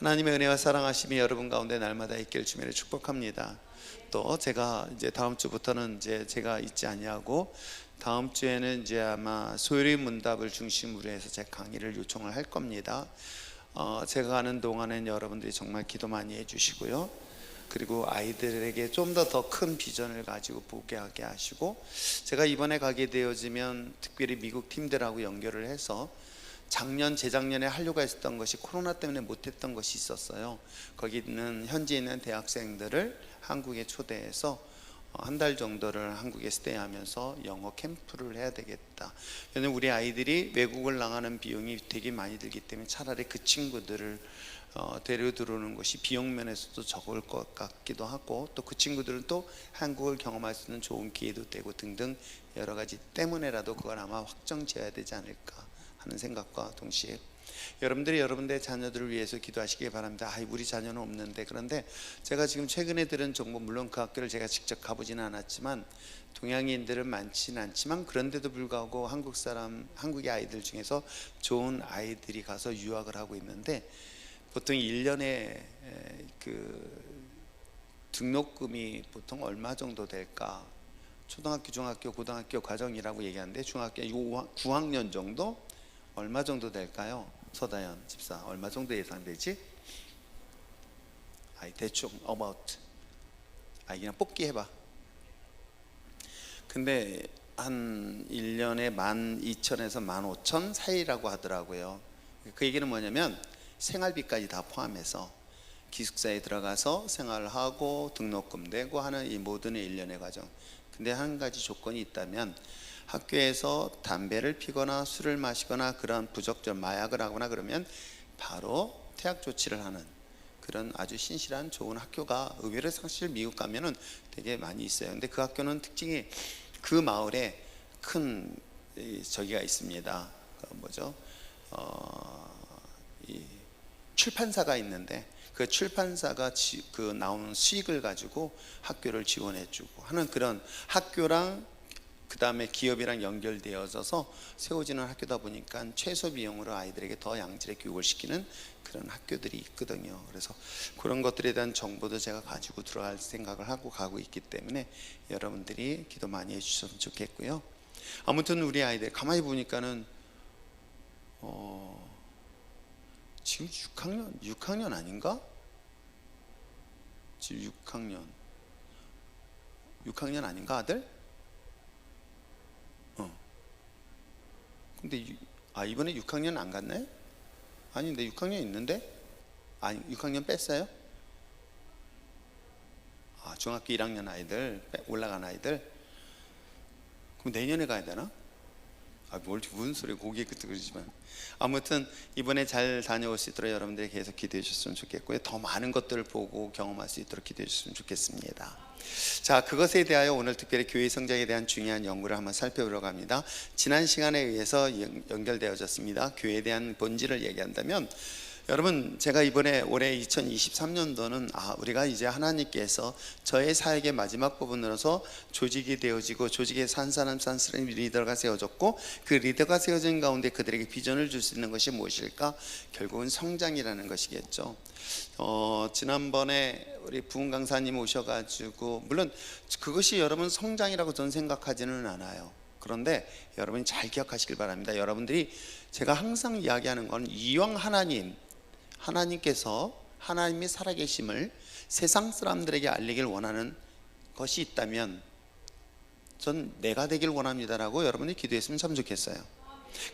하나님의 은혜와 사랑하심이 여러분 가운데 날마다 있길 주님으로 축복합니다. 또 제가 이제 다음 주부터는 이제 제가 있지 아니하고 다음 주에는 이제 아마 소요리 문답을 중심으로 해서 제 강의를 요청을 할 겁니다. 제가 가는 동안엔 여러분들이 정말 기도 많이 해주시고요. 그리고 아이들에게 좀 더 큰 비전을 가지고 보게 하게 하시고, 제가 이번에 가게 되어지면 특별히 미국 팀들하고 연결을 해서 작년 재작년에 하려고 했었던 것이 코로나 때문에 못했던 것이 있었어요. 거기 있는 현지에 있는 대학생들을 한국에 초대해서 한 달 정도를 한국에 스테이하면서 영어 캠프를 해야 되겠다. 왜냐면 우리 아이들이 외국을 나가는 비용이 되게 많이 들기 때문에 차라리 그 친구들을 데려 들어오는 것이 비용 면에서도 적을 것 같기도 하고, 또 그 친구들은 또 한국을 경험할 수 있는 좋은 기회도 되고 등등 여러 가지 때문에라도 그걸 아마 확정지어야 되지 않을까 하는 생각과 동시에 여러분들이 여러분들의 자녀들을 위해서 기도하시기 바랍니다. 우리 자녀는 없는데. 그런데 제가 지금 최근에 들은 정보, 물론 그 학교를 제가 직접 가보지는 않았지만 동양인들은 많지는 않지만 그런데도 불구하고 한국의 아이들 중에서 좋은 아이들이 가서 유학을 하고 있는데, 보통 1년에 그 등록금이 보통 얼마 정도 될까? 초등학교, 중학교, 고등학교 과정이라고 얘기하는데 중학교 9학년 정도? 얼마 정도 될까요? 서다연 집사, 얼마 정도 예상되지? 대충 about 그냥 뽑기 해봐. 근데 한 1년에 12,000에서 15,000 사이라고 하더라고요. 그 얘기는 뭐냐면 생활비까지 다 포함해서 기숙사에 들어가서 생활하고 등록금 내고 하는 이 모든 일련의 과정. 근데 한 가지 조건이 있다면, 학교에서 담배를 피거나 술을 마시거나 그런 부적절 마약을 하거나 그러면 바로 퇴학 조치를 하는 그런 아주 신실한 좋은 학교가 의외로 사실 미국 가면은 되게 많이 있어요. 근데 그 학교는 특징이 그 마을에 큰 저기가 있습니다. 뭐죠? 이 출판사가 있는데 그 출판사가 그 나오는 수익을 가지고 학교를 지원해주고 하는 그런 학교랑 그 다음에 기업이랑 연결되어져서 세워지는 학교다 보니까 최소 비용으로 아이들에게 더 양질의 교육을 시키는 그런 학교들이 있거든요. 그래서 그런 것들에 대한 정보도 제가 가지고 들어갈 생각을 하고 가고 있기 때문에 여러분들이 기도 많이 해주셨으면 좋겠고요. 아무튼 우리 아이들 가만히 보니까는 지금 6학년 아닌가? 지금 6학년 아닌가 아들? 근데 이번에 6학년 안 갔네? 아닌데 6학년 있는데? 6학년 뺐어요? 중학교 1학년 아이들 올라간 아이들? 그럼 내년에 가야 되나? 무슨 소리 고개 끄덕이지만 아무튼 이번에 잘 다녀올 수 있도록 여러분들이 계속 기도해 주셨으면 좋겠고요. 더 많은 것들을 보고 경험할 수 있도록 기도해 주셨으면 좋겠습니다. 자, 그것에 대하여 오늘 특별히 교회 성장에 대한 중요한 연구를 한번 살펴보려고 합니다. 지난 시간에 의해서 연결되어졌습니다. 교회에 대한 본질을 얘기한다면, 여러분, 제가 이번에 올해 2023년도는 우리가 이제 하나님께서 저의 사역의 마지막 부분으로서 조직이 되어지고 조직에 한 사람 리더가 세워졌고, 그 리더가 세워진 가운데 그들에게 비전을 줄 수 있는 것이 무엇일까? 결국은 성장이라는 것이겠죠. 지난번에 우리 부흥 강사님 오셔가지고, 물론 그것이 여러분 성장이라고 저는 생각하지는 않아요. 그런데 여러분이 잘 기억하시길 바랍니다. 여러분들이, 제가 항상 이야기하는 건, 이왕 하나님께서 하나님의 살아계심을 세상 사람들에게 알리길 원하는 것이 있다면 전 내가 되길 원합니다라고 여러분이 기도했으면 참 좋겠어요.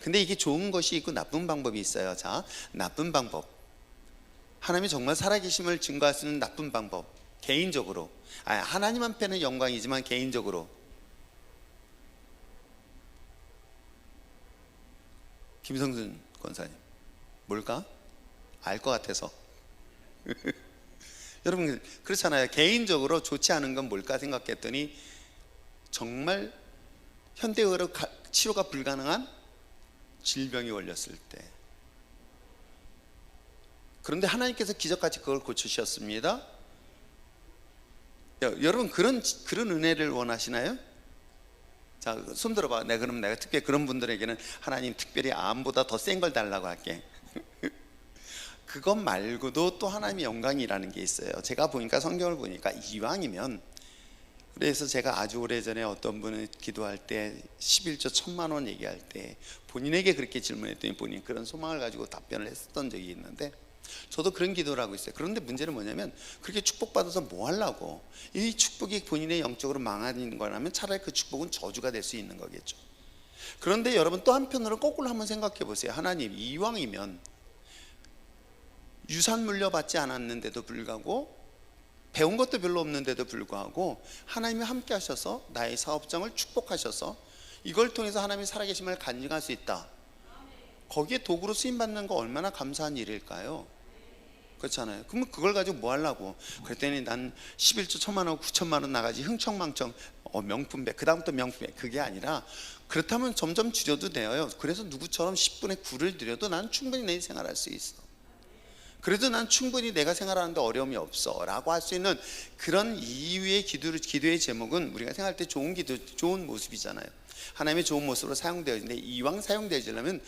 근데 이게 좋은 것이 있고 나쁜 방법이 있어요. 자, 나쁜 방법, 하나님이 정말 살아계심을 증거할 수 있는 나쁜 방법, 개인적으로, 하나님한테는 영광이지만 개인적으로 김성준 권사님 뭘까? 알 것 같아서 여러분 그렇잖아요. 개인적으로 좋지 않은 건 뭘까 생각했더니 정말 현대의학으로 치료가 불가능한 질병이 걸렸을 때, 그런데 하나님께서 기적같이 그걸 고치셨습니다. 여러분 그런 은혜를 원하시나요? 자, 손 들어봐. 그럼 내가 특별히 그런 분들에게는 하나님 특별히 암보다 더 센 걸 달라고 할게. 그것 말고도 또 하나님의 영광이라는 게 있어요. 제가 보니까 성경을 보니까 이왕이면, 그래서 제가 아주 오래전에 어떤 분을 기도할 때 11조 1,000만 원 얘기할 때 본인에게 그렇게 질문했더니 본인 그런 소망을 가지고 답변을 했었던 적이 있는데, 저도 그런 기도를 하고 있어요. 그런데 문제는 뭐냐면, 그렇게 축복받아서 뭐 하려고? 이 축복이 본인의 영적으로 망하는 거라면 차라리 그 축복은 저주가 될 수 있는 거겠죠. 그런데 여러분, 또 한편으로 거꾸로 한번 생각해 보세요. 하나님, 이왕이면 유산 물려받지 않았는데도 불구하고, 배운 것도 별로 없는데도 불구하고 하나님이 함께 하셔서 나의 사업장을 축복하셔서 이걸 통해서 하나님이 살아계심을 간증할 수 있다. 거기에 도구로 쓰임받는 거 얼마나 감사한 일일까요? 그렇잖아요. 그러면 그걸 가지고 뭐 하려고? 그랬더니 난 11조 1,000만 원, 9천만 원 나가지 흥청망청 명품백, 그 다음부터 명품백. 그게 아니라, 그렇다면 점점 줄여도 돼요. 그래서 누구처럼 10분의 9를 드려도 난 충분히 내 생활할 수 있어. 그래도 난 충분히 내가 생활하는데 어려움이 없어 라고 할 수 있는 그런 이유의 기도의 제목은 우리가 생각할 때 좋은 기도, 좋은 모습이잖아요. 하나님의 좋은 모습으로 사용되어지는데, 이왕 사용되어지려면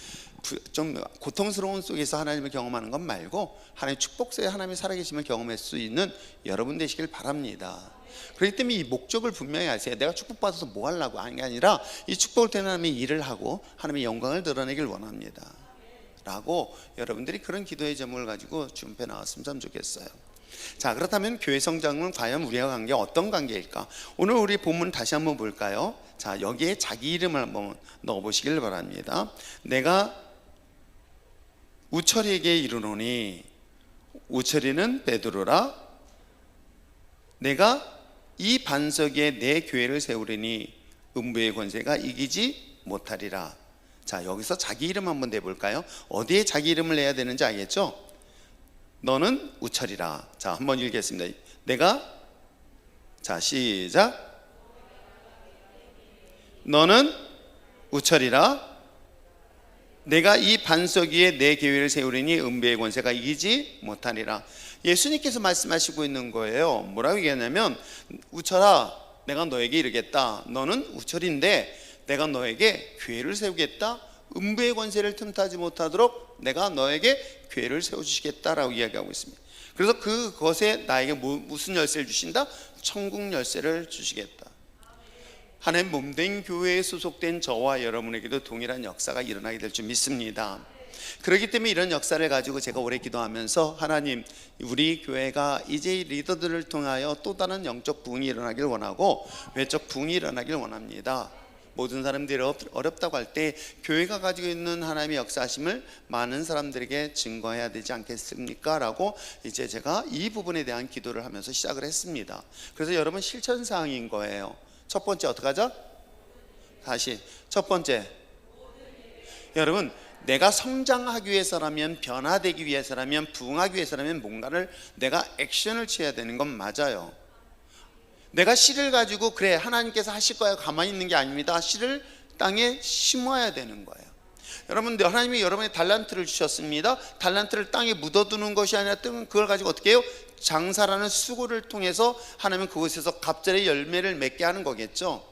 좀 고통스러운 속에서 하나님을 경험하는 것 말고 하나님의 축복 속에 하나님의 살아계심을 경험할 수 있는 여러분 되시길 바랍니다. 그렇기 때문에 이 목적을 분명히 아세요. 내가 축복받아서 뭐 하려고 하는 게 아니라 이 축복을 통해 하나님의 일을 하고 하나님의 영광을 드러내길 원합니다 라고, 여러분들이 그런 기도의 제목을 가지고 주변에 나왔으면 참 좋겠어요. 자, 그렇다면 교회 성장은 과연 우리와 관계 어떤 관계일까? 오늘 우리 본문 다시 한번 볼까요? 자, 여기에 자기 이름을 한번 넣어보시길 바랍니다. 내가 우철이에게 이르노니, 우철이는 베드로라. 내가 이 반석 위에 내 교회를 세우리니 음부의 권세가 이기지 못하리라. 자, 여기서 자기 이름 한번 내볼까요? 어디에 자기 이름을 내야 되는지 알겠죠? 너는 우철이라. 자, 한번 읽겠습니다. 내가, 자, 시작. 너는 우철이라. 내가 이 반석 위에 내 교회를 세우리니 음부의 권세가 이기지 못하리라. 예수님께서 말씀하시고 있는 거예요. 뭐라고 얘기하냐면, 우철아, 내가 너에게 이르겠다. 너는 우철인데 내가 너에게 교회를 세우겠다. 음부의 권세를 틈타지 못하도록 내가 너에게 교회를 세워주시겠다라고 이야기하고 있습니다. 그래서 그것에 나에게 무슨 열쇠를 주신다? 천국 열쇠를 주시겠다. 하나님 몸된 교회에 소속된 저와 여러분에게도 동일한 역사가 일어나게 될 줄 믿습니다. 그렇기 때문에 이런 역사를 가지고 제가 오래 기도하면서, 하나님, 우리 교회가 이제 리더들을 통하여 또 다른 영적 부흥이 일어나길 원하고 외적 부흥이 일어나길 원합니다. 모든 사람들이 어렵다고 할 때 교회가 가지고 있는 하나님의 역사하심을 많은 사람들에게 증거해야 되지 않겠습니까? 라고 이제 제가 이 부분에 대한 기도를 하면서 시작을 했습니다. 그래서 여러분, 실천사항인 거예요. 첫 번째 어떻게 하죠? 다시 첫 번째, 여러분, 내가 성장하기 위해서라면, 변화되기 위해서라면, 부흥하기 위해서라면 뭔가를 내가 액션을 취해야 되는 건 맞아요. 내가 씨를 가지고 그래 하나님께서 하실 거야 가만히 있는 게 아닙니다. 씨를 땅에 심어야 되는 거예요. 여러분, 하나님이 여러분의 달란트를 주셨습니다. 달란트를 땅에 묻어두는 것이 아니라 그걸 가지고 어떻게 해요? 장사라는 수고를 통해서 하나님은 그곳에서 갑절의 열매를 맺게 하는 거겠죠.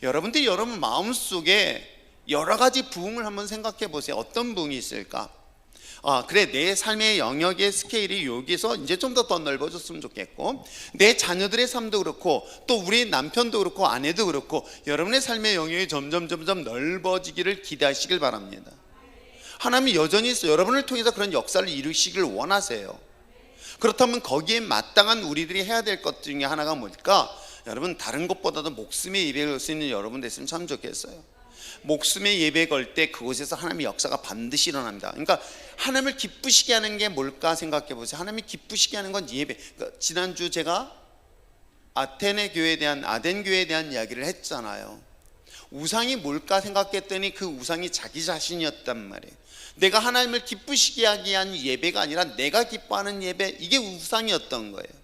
여러분들이 여러분 마음속에 여러 가지 부흥을 한번 생각해 보세요. 어떤 부흥이 있을까? 그래, 내 삶의 영역의 스케일이 여기서 이제 좀 더 넓어졌으면 좋겠고, 내 자녀들의 삶도 그렇고, 또 우리 남편도 그렇고 아내도 그렇고, 여러분의 삶의 영역이 점점 넓어지기를 기대하시길 바랍니다. 하나님이 여전히 여러분을 통해서 그런 역사를 이루시길 원하세요. 그렇다면 거기에 마땅한 우리들이 해야 될 것 중에 하나가 뭘까? 여러분, 다른 것보다도 목숨의 예배를 걸 수 있는 여러분 됐으면 참 좋겠어요. 목숨의 예배 걸 때 그곳에서 하나님의 역사가 반드시 일어납니다. 그러니까 하나님을 기쁘시게 하는 게 뭘까 생각해 보세요. 하나님이 기쁘시게 하는 건 예배. 그러니까 지난주 제가 아덴 교회에 대한 이야기를 했잖아요. 우상이 뭘까 생각했더니 그 우상이 자기 자신이었단 말이에요. 내가 하나님을 기쁘시게 하기 위한 예배가 아니라 내가 기뻐하는 예배, 이게 우상이었던 거예요.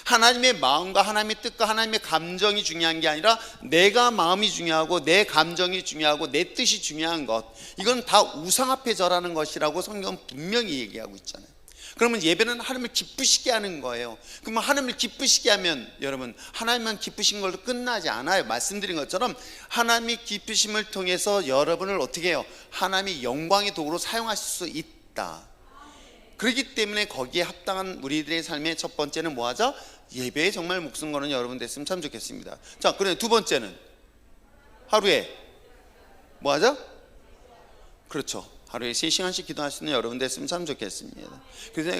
하나님의 마음과 하나님의 뜻과 하나님의 감정이 중요한 게 아니라 내가 마음이 중요하고 내 감정이 중요하고 내 뜻이 중요한 것, 이건 다 우상 앞에 절하는 것이라고 성경은 분명히 얘기하고 있잖아요. 그러면 예배는 하나님을 기쁘시게 하는 거예요. 그러면 하나님을 기쁘시게 하면 여러분, 하나님만 기쁘신 걸로 끝나지 않아요. 말씀드린 것처럼 하나님이 기쁘심을 통해서 여러분을 어떻게 해요? 하나님의 영광의 도구로 사용하실 수 있다. 그렇기 때문에 거기에 합당한 우리들의 삶의 첫 번째는 뭐하자? 예배에 정말 목숨 거는 여러분 됐으면 참 좋겠습니다. 자, 그래 두 번째는 하루에 뭐하자? 그렇죠. 하루에 3시간씩 기도할 수 있는 여러분 됐으면 참 좋겠습니다. 그래서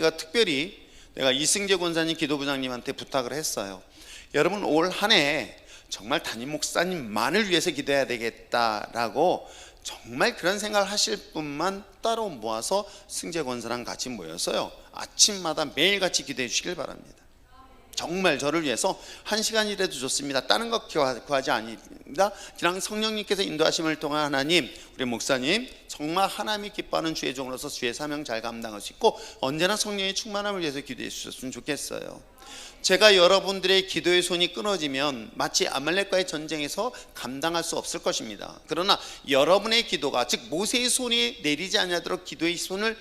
내가 이승재 권사님 기도부장님한테 부탁을 했어요. 여러분 올 한 해 정말 담임 목사님만을 위해서 기도해야 되겠다라고 정말 그런 생각을 하실 분만 따로 모아서 승재 권사랑 같이 모여서요, 아침마다 매일같이 기도해 주시길 바랍니다. 정말 저를 위해서 1시간이라도 좋습니다. 다른 것 구하지 아닙니다. 그냥 성령님께서 인도하심을 통한 하나님, 우리 목사님 정말 하나님이 기뻐하는 주의 종으로서 주의 사명 잘 감당할 수 있고 언제나 성령의 충만함을 위해서 기도해 주셨으면 좋겠어요. 제가 여러분들의 기도의 손이 끊어지면 마치 아말렉과의 전쟁에서 감당할 수 없을 것입니다. 그러나 여러분의 기도가, 즉 모세의 손이 내리지 않도록 기도의 손을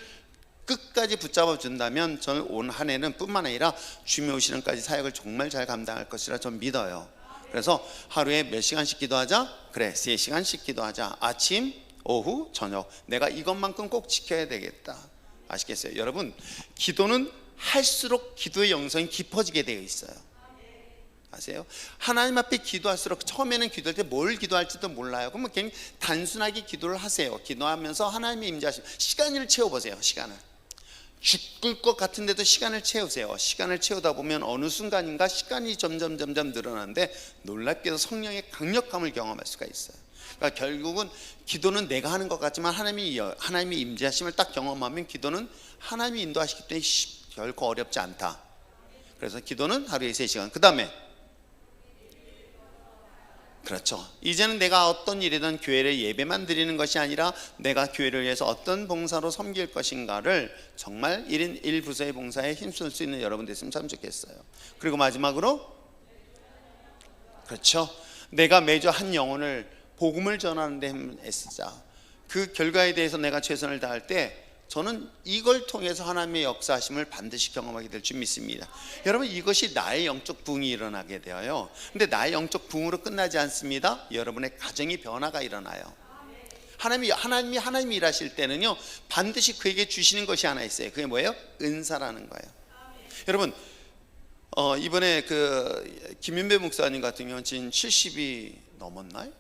끝까지 붙잡아 준다면 저는 온 한 해는 뿐만 아니라 주님이 오시는까지 사역을 정말 잘 감당할 것이라 전 믿어요. 그래서 하루에 몇 시간씩 기도하자? 그래, 3시간씩 기도하자. 아침, 오후, 저녁. 내가 이것만큼 꼭 지켜야 되겠다. 아시겠어요? 여러분, 기도는 할수록 기도의 영성이 깊어지게 되어 있어요. 아세요? 하나님 앞에 기도할수록, 처음에는 기도할 때 뭘 기도할지도 몰라요. 그러면 그냥 단순하게 기도를 하세요. 기도하면서 하나님의 임재하심, 시간을 채워보세요. 시간을 죽을 것 같은데도 시간을 채우세요. 시간을 채우다 보면 어느 순간인가 시간이 점점 늘어나는데 놀랍게도 성령의 강력함을 경험할 수가 있어요. 그러니까 결국은 기도는 내가 하는 것 같지만 하나님의 임재하심을 딱 경험하면 기도는 하나님이 인도하시기 때문에 결코 어렵지 않다. 그래서 기도는 하루에 3시간. 그 다음에 그렇죠. 이제는 내가 어떤 일이든 교회를 예배만 드리는 것이 아니라 내가 교회를 위해서 어떤 봉사로 섬길 것인가를 정말 1인 1부서의 봉사에 힘쓸 수 있는 여러분 됐으면 참 좋겠어요. 그리고 마지막으로 그렇죠. 내가 매주 한 영혼을 복음을 전하는 데 애쓰자. 그 결과에 대해서 내가 최선을 다할 때 저는 이걸 통해서 하나님의 역사하심을 반드시 경험하게 될 줄 믿습니다. 여러분, 이것이 나의 영적 부흥이 일어나게 되어요. 근데 나의 영적 부흥으로 끝나지 않습니다. 여러분의 가정이 변화가 일어나요. 하나님이 일하실 때는요, 반드시 그에게 주시는 것이 하나 있어요. 그게 뭐예요? 은사라는 거예요. 여러분, 이번에 그 김윤배 목사님 같은 경우는 지금 70이 넘었나요?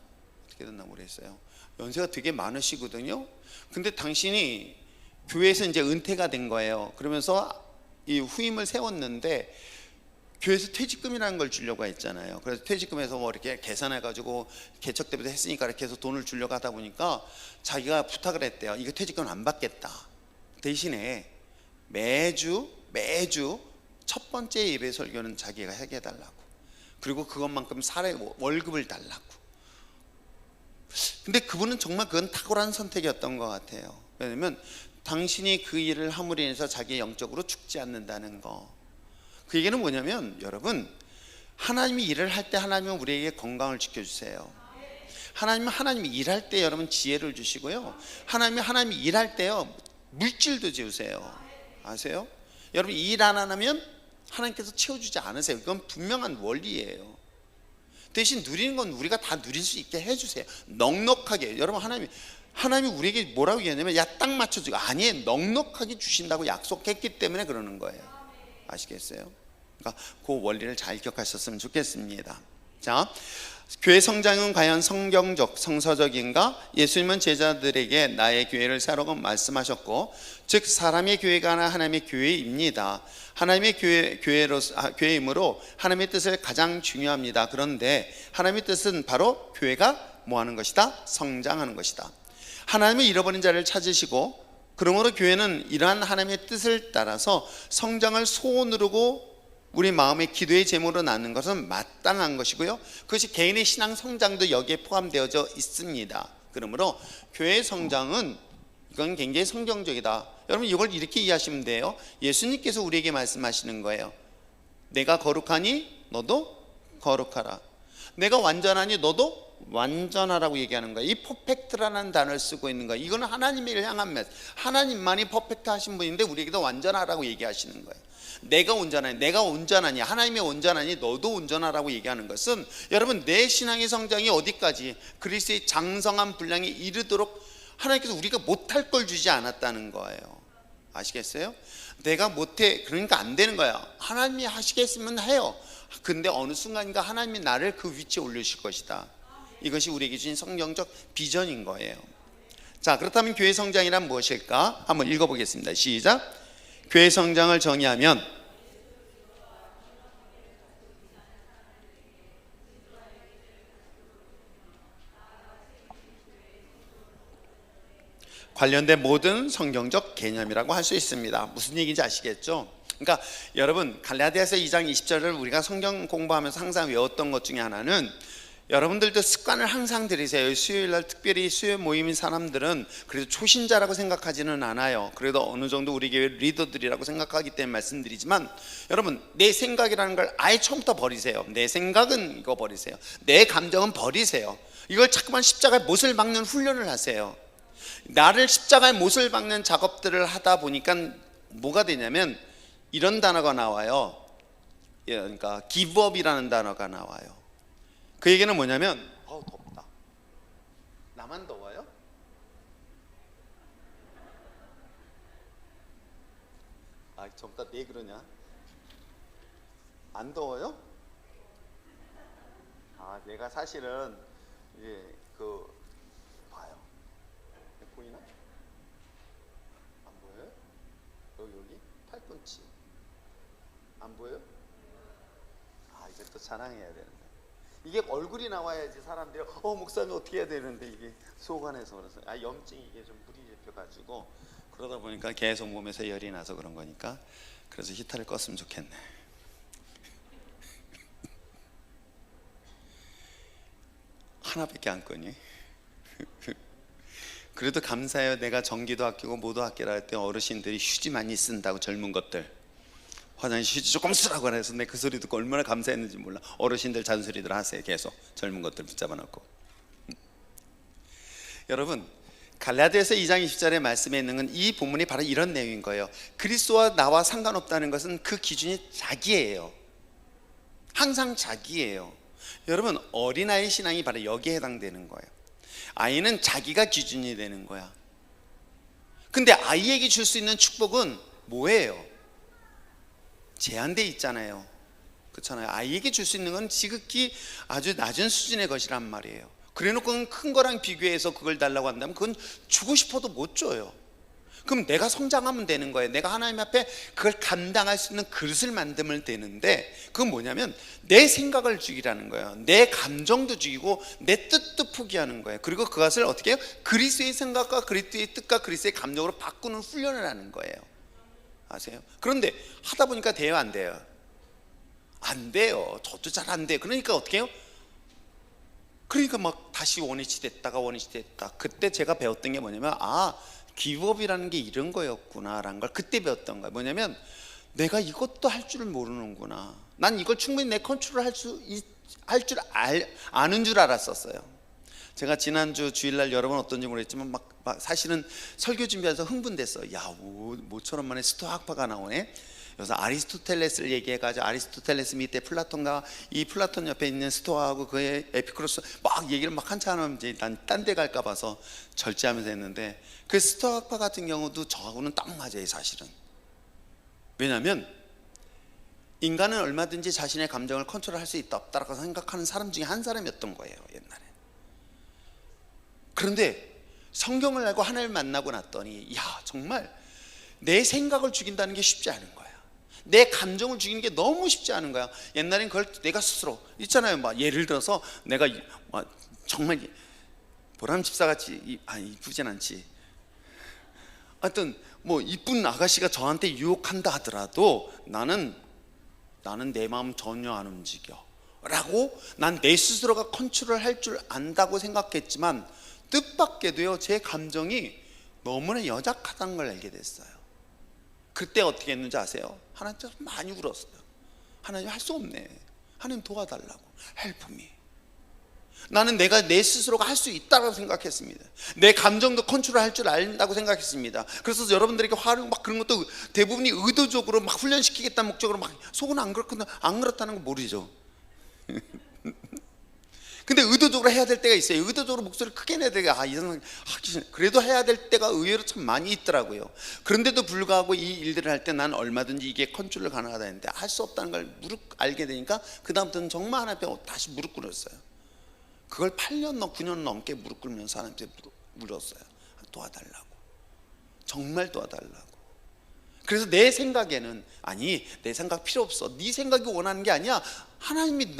어떻게 됐나 모르겠어요. 연세가 되게 많으시거든요. 근데 당신이 교회에서 이제 은퇴가 된 거예요. 그러면서 이 후임을 세웠는데 교회에서 퇴직금이라는 걸 주려고 했잖아요. 그래서 퇴직금에서 뭐 이렇게 계산해가지고 개척 때부터 했으니까 이렇게 해서 돈을 주려고 하다 보니까 자기가 부탁을 했대요. 이거 퇴직금 안 받겠다. 대신에 매주 첫 번째 예배 설교는 자기가 하게 해달라고. 그리고 그것만큼 월급을 달라고. 근데 그분은 정말 그건 탁월한 선택이었던 것 같아요. 왜냐면 당신이 그 일을 함으로 인해서 자기 영적으로 죽지 않는다는 거. 그 얘기는 뭐냐면, 여러분, 하나님이 일을 할 때 하나님은 우리에게 건강을 지켜주세요. 하나님이 일할 때 여러분 지혜를 주시고요, 하나님이 일할 때요 물질도 주세요. 아세요? 여러분, 일 안 하면 하나님께서 채워주지 않으세요. 이건 분명한 원리예요. 대신 누리는 건 우리가 다 누릴 수 있게 해주세요. 넉넉하게. 여러분, 하나님이 우리에게 뭐라고 얘기하냐면, 야, 딱 맞춰주고. 아니에요. 넉넉하게 주신다고 약속했기 때문에 그러는 거예요. 아시겠어요? 그러니까 그 원리를 잘 기억하셨으면 좋겠습니다. 자, 교회 성장은 과연 성경적, 성서적인가? 예수님은 제자들에게 나의 교회를 세우라고 말씀하셨고, 즉 사람의 교회가 아니라 하나님의 교회입니다. 하나님의 교회이므로 하나님의 뜻을 가장 중요합니다. 그런데 하나님의 뜻은 바로 교회가 뭐 하는 것이다? 성장하는 것이다. 하나님은 잃어버린 자를 찾으시고, 그러므로 교회는 이러한 하나님의 뜻을 따라서 성장을 소원으로고 우리 마음의 기도의 제목으로 낳는 것은 마땅한 것이고요, 그것이 개인의 신앙 성장도 여기에 포함되어져 있습니다. 그러므로 교회의 성장은 이건 굉장히 성경적이다. 여러분, 이걸 이렇게 이해하시면 돼요. 예수님께서 우리에게 말씀하시는 거예요. 내가 거룩하니 너도 거룩하라. 내가 완전하니 너도 완전하라고 얘기하는 거예요. 이 퍼펙트라는 단어를 쓰고 있는 거예요. 이거는 하나님을 향한 메시지. 하나님만이 퍼펙트 하신 분인데 우리에게도 완전하라고 얘기하시는 거예요. 내가 온전하니 하나님이 온전하니 너도 온전하라고 얘기하는 것은, 여러분, 내 신앙의 성장이 어디까지 그리스도의 장성한 분량에 이르도록 하나님께서 우리가 못할 걸 주지 않았다는 거예요. 아시겠어요? 내가 못해, 그러니까 안 되는 거야. 하나님이 하시겠으면 해요. 근데 어느 순간인가 하나님이 나를 그 위치에 올리실 것이다. 이것이 우리에게 주신 성경적 비전인 거예요. 자, 그렇다면 교회 성장이란 무엇일까? 한번 읽어보겠습니다. 시작. 교회 성장을 정의하면 관련된 모든 성경적 개념이라고 할 수 있습니다. 무슨 얘기인지 아시겠죠? 그러니까 여러분, 갈라디아서 2장 20절을 우리가 성경 공부하면서 항상 외웠던 것 중에 하나는, 여러분들도 습관을 항상 들이세요. 수요일날 특별히 수요 모임인 사람들은 그래도 초신자라고 생각하지는 않아요. 그래도 어느 정도 우리 교회 리더들이라고 생각하기 때문에 말씀드리지만, 여러분, 내 생각이라는 걸 아예 처음부터 버리세요. 내 생각은 이거 버리세요. 내 감정은 버리세요. 이걸 자꾸만 십자가에 못을 박는 훈련을 하세요. 나를 십자가에 못을 박는 작업들을 하다 보니까 뭐가 되냐면 이런 단어가 나와요. 그러니까 give up이라는 단어가 나와요. 그 얘기는 뭐냐면, 덥다. 나만 더워요? 젊다 내 그러냐? 안 더워요? 내가 사실은 봐요. 보이나? 안 보여요? 여기 팔꿈치 안 보여요? 이제 또 자랑해야 되는데, 이게 얼굴이 나와야지 사람들이 목사님 어떻게 해야 되는데, 이게 속 안에서 그래서 염증이 이게 좀 물이 잡혀가지고 그러다 보니까 계속 몸에서 열이 나서 그런 거니까, 그래서 히터를 껐으면 좋겠네. 하나밖에 안 끄니? 그래도 감사해요. 내가 전기도 아끼고 뭐도 아끼라 할 때 어르신들이 휴지 많이 쓴다고, 젊은 것들 화장실 휴지 조금 쓰라고 해서 내 그 소리 듣고 얼마나 감사했는지 몰라. 어르신들 잔소리들 하세요. 계속 젊은 것들 붙잡아 놓고. 여러분, 갈라디아서 2장 20절의 말씀에 있는 건, 이 본문이 바로 이런 내용인 거예요. 그리스도와 나와 상관없다는 것은 그 기준이 자기예요. 항상 자기예요. 여러분, 어린아이 신앙이 바로 여기에 해당되는 거예요. 아이는 자기가 기준이 되는 거야. 근데 아이에게 줄 수 있는 축복은 뭐예요? 제한돼 있잖아요. 그렇잖아요. 아이에게 줄 수 있는 건 지극히 아주 낮은 수준의 것이란 말이에요. 그래놓고 큰 거랑 비교해서 그걸 달라고 한다면 그건 주고 싶어도 못 줘요. 그럼 내가 성장하면 되는 거예요. 내가 하나님 앞에 그걸 감당할 수 있는 그릇을 만들면 되는데, 그건 뭐냐면 내 생각을 죽이라는 거예요. 내 감정도 죽이고 내 뜻도 포기하는 거예요. 그리고 그것을 어떻게 해요? 그리스도의 생각과 그리스도의 뜻과 그리스도의 감정으로 바꾸는 훈련을 하는 거예요. 아세요? 그런데 하다 보니까 돼요, 안 돼요? 안 돼요. 저도 잘 안 돼요. 그러니까 어떻게 해요? 그러니까 막 다시 원위치 됐다가 원위치 됐다. 그때 제가 배웠던 게 뭐냐면, 기브업이라는 게 이런 거였구나라는 걸 그때 배웠던 거예요. 뭐냐면 내가 이것도 할 줄 모르는구나. 난 이걸 충분히 내 컨트롤 아는 줄 알았었어요. 제가 지난주 주일날 여러분 어떤지 모르겠지만 막 사실은 설교 준비해서 흥분됐어요. 모처럼 만에 스토아학파가 나오네. 그래서 아리스토텔레스를 얘기해가지고, 아리스토텔레스 밑에 플라톤과 이 플라톤 옆에 있는 스토아하고 그의 에피쿠로스 막 얘기를 막 한참 하면 이제 난 딴 데 갈까 봐서 절제하면서 했는데, 그 스토아학파 같은 경우도 저하고는 딱 맞아요, 사실은. 왜냐하면 인간은 얼마든지 자신의 감정을 컨트롤할 수 있다 없다라고 생각하는 사람 중에 한 사람이었던 거예요, 옛날에. 그런데 성경을 알고 하나님을 만나고 났더니, 정말 내 생각을 죽인다는 게 쉽지 않은 거야. 내 감정을 죽이는 게 너무 쉽지 않은 거야. 옛날엔 그걸 내가 스스로 있잖아요. 예를 들어서 내가 정말 보람 집사같이 이쁘진 않지. 하여튼 이쁜 아가씨가 저한테 유혹한다 하더라도 나는 내 마음 전혀 안 움직여 라고, 난 내 스스로가 컨트롤 할 줄 안다고 생각했지만 뜻밖에도요, 제 감정이 너무나 연약하다는 걸 알게 됐어요. 그때 어떻게 했는지 아세요? 하나님께 많이 울었어요. 하나님, 할 수 없네. 하나님 도와달라고. Help me. 나는 내가 내 스스로가 할 수 있다고 생각했습니다. 내 감정도 컨트롤할 줄 안다고 생각했습니다. 그래서 여러분들에게 화를 막 그런 것도 대부분이 의도적으로 막 훈련시키겠다는 목적으로 막, 속은 안 그렇다는 거 모르죠. 근데 의도적으로 해야 될 때가 있어요. 의도적으로 목소리를 크게 내야 되가 이상 하기 싫어. 그래도 해야 될 때가 의외로 참 많이 있더라고요. 그런데도 불구하고 이 일들을 할 때 난 얼마든지 이게 컨트롤 가능하다 했는데 할 수 없다는 걸 알게 되니까 그 다음부터는 정말 하나님 앞에 다시 무릎 꿇었어요. 그걸 8년 9년 넘게 무릎 꿇으면서 하나님께 물었어요. 도와달라고, 정말 도와달라고. 그래서 내 생각에는 아니 내 생각 필요 없어, 네 생각이 원하는 게 아니야, 하나님이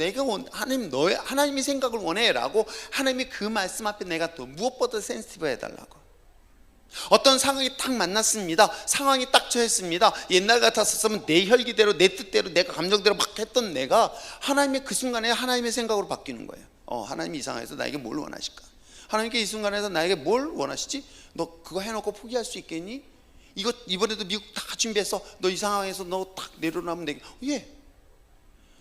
하나님이 생각을 원해라고 하나님이 그 말씀 앞에 내가 또 무엇보다 센시티브 해달라고. 어떤 상황이 딱 만났습니다. 상황이 딱 처했습니다. 옛날 같았으면 내 혈기대로 내 뜻대로 내가 감정대로 막 했던 내가 하나님의 그 순간에 하나님의 생각으로 바뀌는 거예요. 하나님이 이 상황에서 나에게 뭘 원하실까? 하나님께 이 순간에서 나에게 뭘 원하시지? 너 그거 해놓고 포기할 수 있겠니? 이거 이번에도 미국 다 준비해서 너 이 상황에서 너 딱 내려놓으면 되게 예.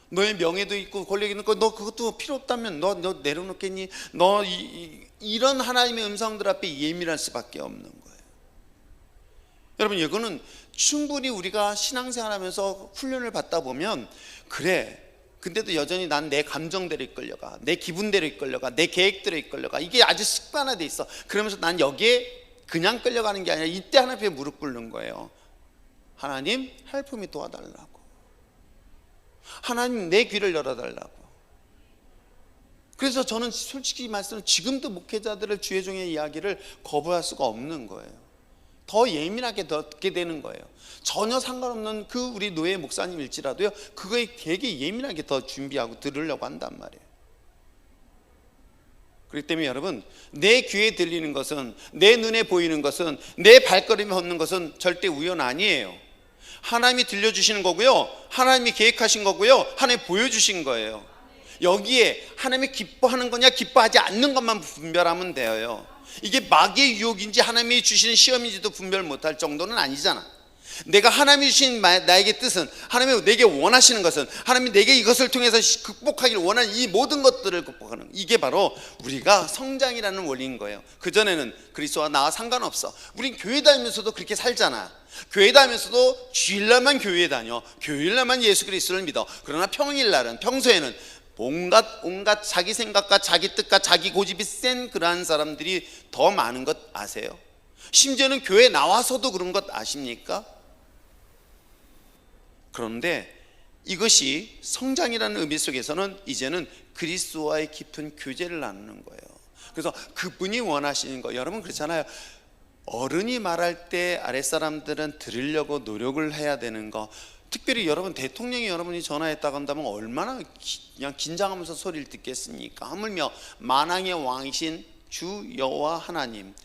너의 명예도 있고 권력이 있는 거 너 그것도 필요 없다면 너 내려놓겠니? 너 이런 하나님의 음성들 앞에 예민할 수밖에 없는 거예요. 여러분, 이거는 충분히 우리가 신앙생활하면서 훈련을 받다 보면 그래, 근데도 여전히 난 내 감정대로 이끌려가, 내 기분대로 이끌려가, 내 계획대로 이끌려가, 이게 아주 습관화돼 있어. 그러면서 난 여기에 그냥 끌려가는 게 아니라 이때 하나님 앞에 무릎 꿇는 거예요. 하나님, help me 도와달라고. 하나님, 내 귀를 열어달라고. 그래서 저는 솔직히 말씀은 지금도 목회자들을 주의 종의 이야기를 거부할 수가 없는 거예요. 더 예민하게 듣게 되는 거예요. 전혀 상관없는 그 우리 노예 목사님일지라도요, 그거에 되게 예민하게 더 준비하고 들으려고 한단 말이에요. 그렇기 때문에 여러분, 내 귀에 들리는 것은, 내 눈에 보이는 것은, 내 발걸음에 걷는 것은 절대 우연 아니에요. 하나님이 들려주시는 거고요, 하나님이 계획하신 거고요, 하나님이 보여주신 거예요. 여기에 하나님이 기뻐하는 거냐 기뻐하지 않는 것만 분별하면 돼요. 이게 마귀의 유혹인지 하나님이 주시는 시험인지도 분별 못할 정도는 아니잖아. 내가 하나님이 주신 나에게 뜻은, 하나님이 내게 원하시는 것은, 하나님이 내게 이것을 통해서 극복하기를 원하는 이 모든 것들을 극복하는, 이게 바로 우리가 성장이라는 원리인 거예요. 그전에는 그리스도와 나와 상관없어, 우린 교회 다니면서도 그렇게 살잖아. 교회 다니면서도 주일날만 교회에 다녀, 교일날만 예수 그리스도를 믿어. 그러나 평일날은, 평소에는 온갖 자기 생각과 자기 뜻과 자기 고집이 센 그러한 사람들이 더 많은 것 아세요? 심지어는 교회 나와서도 그런 것 아십니까? 그런데 이것이 성장이라는 의미 속에서는 이제는 그리스도와의 깊은 교제를 나누는 거예요. 그래서 그분이 원하시는 거, 여러분 그렇잖아요. 어른이 말할 때 아랫사람들은 들으려고 노력을 해야 되는 거. 특별히 여러분, 대통령이 여러분이 전화했다고 한다면 얼마나 그냥 긴장하면서 소리를 듣겠습니까? 하물며 만왕의 왕이신 주 여호와 하나님,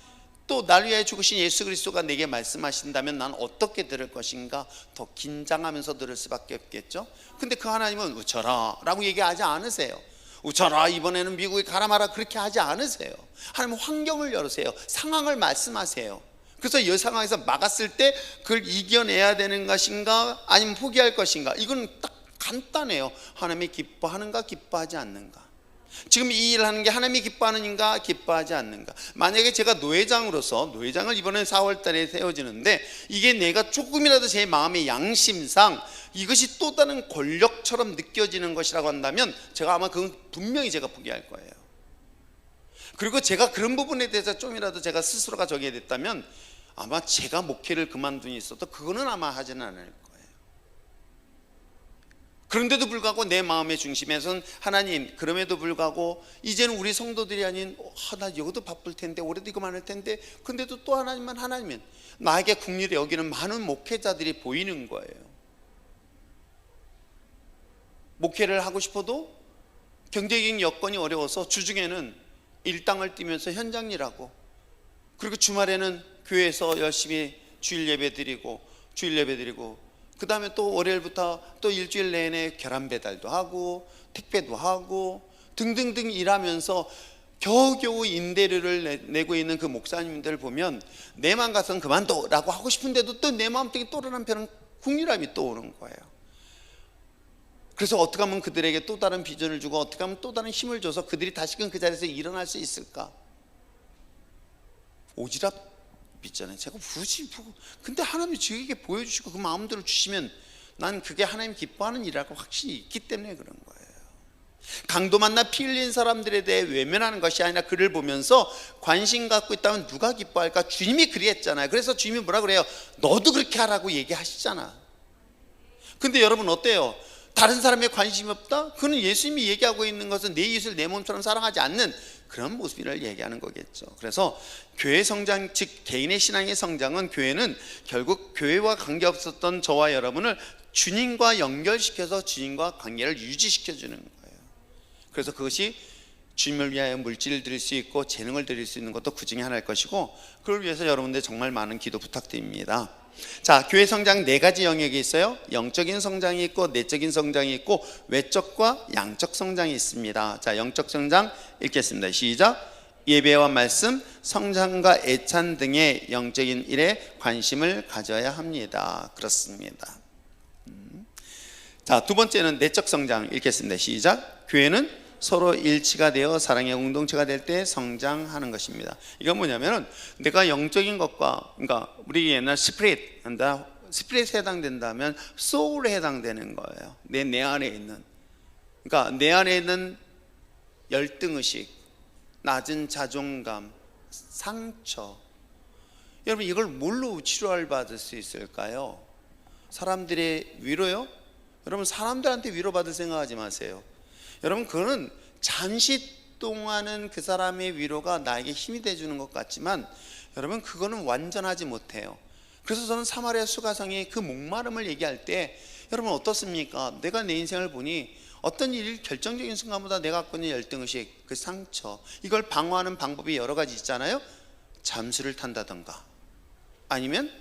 또 날 위하여 죽으신 예수 그리스도가 내게 말씀하신다면 난 어떻게 들을 것인가? 더 긴장하면서 들을 수밖에 없겠죠. 근데 그 하나님은 웃어라 라고 얘기하지 않으세요. 웃어라, 이번에는 미국에 가라 마라, 그렇게 하지 않으세요. 하나님은 환경을 열으세요. 상황을 말씀하세요. 그래서 이 상황에서 막았을 때 그걸 이겨내야 되는 것인가 아니면 포기할 것인가, 이건 딱 간단해요. 하나님이 기뻐하는가 기뻐하지 않는가. 지금 이 일을 하는 게 하나님이 기뻐하는가 기뻐하지 않는가. 만약에 제가 노회장으로서, 노회장을 이번에 4월 달에 세워지는데 이게 내가 조금이라도 제 마음의 양심상 이것이 또 다른 권력처럼 느껴지는 것이라고 한다면 제가 아마 그건 분명히 제가 포기할 거예요. 그리고 제가 그런 부분에 대해서 좀이라도 제가 스스로가 저기에 됐다면 아마 제가 목회를 그만둔 있어도 그거는 아마 하지는 않을 거예요. 그런데도 불구하고 내 마음의 중심에서는 하나님, 그럼에도 불구하고 이제는 우리 성도들이 아닌 나 여기도 바쁠 텐데, 올해도 이거 많을 텐데, 근데도 또 하나님은 나에게 국리를 여기는 많은 목회자들이 보이는 거예요. 목회를 하고 싶어도 경제적인 여건이 어려워서 주중에는 일당을 뛰면서 현장 일하고, 그리고 주말에는 교회에서 열심히 주일 예배 드리고 그 다음에 또 월요일부터 또 일주일 내내 계란 배달도 하고 택배도 하고 등등등 일하면서 겨우겨우 임대료를 내고 있는 그 목사님들 보면 내 마음 같아서는 그만둬라고 하고 싶은데도 또 내 마음속에 또 다른 편은 국리람이 또 오는 거예요. 그래서 어떻게 하면 그들에게 또 다른 비전을 주고 어떻게 하면 또 다른 힘을 줘서 그들이 다시금 그 자리에서 일어날 수 있을까? 오지랖 있잖아요. 제가 근데 하나님이 저에게 보여주시고 그 마음대로 주시면 난 그게 하나님 기뻐하는 일이라고 확신이 있기 때문에 그런 거예요. 강도 만나 피 흘린 사람들에 대해 외면하는 것이 아니라 그를 보면서 관심 갖고 있다면 누가 기뻐할까? 주님이 그랬잖아요. 그래서 주님이 뭐라 그래요? 너도 그렇게 하라고 얘기하시잖아. 근데 여러분 어때요? 다른 사람에 관심이 없다? 그는 예수님이 얘기하고 있는 것은 내 이웃을 내 몸처럼 사랑하지 않는 그런 모습을 얘기하는 거겠죠. 그래서 교회 성장, 즉 개인의 신앙의 성장은, 교회는 결국 교회와 관계없었던 저와 여러분을 주님과 연결시켜서 주님과 관계를 유지시켜 주는 거예요. 그래서 그것이 주님을 위하여 물질을 드릴 수 있고 재능을 드릴 수 있는 것도 그 중에 하나일 것이고, 그걸 위해서 여러분들 정말 많은 기도 부탁드립니다. 자, 교회 성장 네 가지 영역이 있어요. 영적인 성장이 있고, 내적인 성장이 있고, 외적과 양적 성장이 있습니다. 자, 영적 성장 읽겠습니다. 시작. 예배와 말씀, 성장과 애찬 등의 영적인 일에 관심을 가져야 합니다. 그렇습니다. 자, 두 번째는 내적 성장 읽겠습니다. 시작. 교회는 서로 일치가 되어 사랑의 공동체가 될 때 성장하는 것입니다. 이건 뭐냐면은 내가 영적인 것과, 그러니까 우리 옛날 스피릿 한다, 스피릿에 해당된다면 소울에 해당되는 거예요. 내 안에 있는, 그러니까 내 안에 있는 열등의식, 낮은 자존감, 상처, 여러분 이걸 뭘로 치료를 받을 수 있을까요? 사람들의 위로요? 여러분 사람들한테 위로받을 생각하지 마세요. 여러분 그거는 잠시 동안은 그 사람의 위로가 나에게 힘이 돼주는 것 같지만 여러분 그거는 완전하지 못해요. 그래서 저는 사마리아 수가성의 그 목마름을 얘기할 때 여러분 어떻습니까? 내가 내 인생을 보니 어떤 일이 결정적인 순간보다 내가 갖고 있는 열등의식, 그 상처, 이걸 방어하는 방법이 여러 가지 있잖아요. 잠수를 탄다던가 아니면